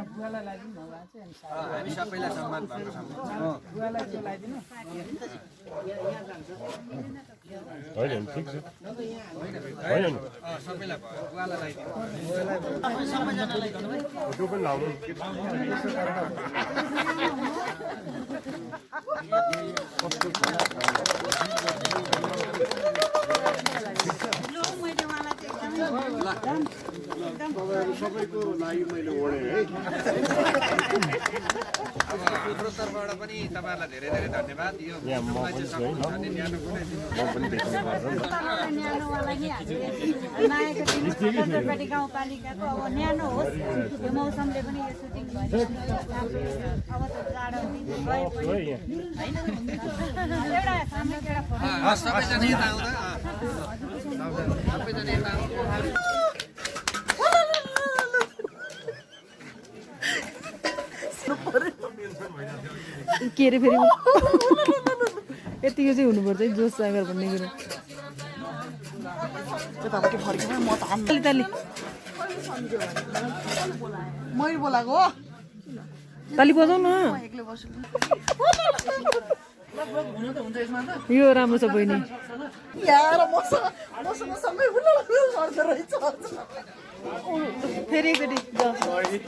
बुवालाई लगाइदिनु न उहाँ चाहिँ हामी सबैलाई सम्मान भएको छ बुवालाई चाहिँ लगाइदिनु होइन ठिक छ होइन सबैलाई भयो बुवालाई त्यो पनि लाउनु सबैको लागि मैले ओढेँ है हाम्रो तर्फबाट पनि तपाईँहरूलाई धेरै धेरै धन्यवाद यो गाउँपालिकाको अब न्यानो होस् यो मौसमले पनि यो सुटिङ भयो अब त जाडो गए पनि एउटा सामूहिक एउटा सबैजना यता आउँदा सबैजना यता के अरे फेरि यतिको चाहिँ हुनुपर्छ है जोस सागर भन्ने कुरो मैले बोलाएको ताली बजाउ न यो राम्रो छ बहिनी यार मसँग सँगै गर्दो रहेछ फेरि एकचोटि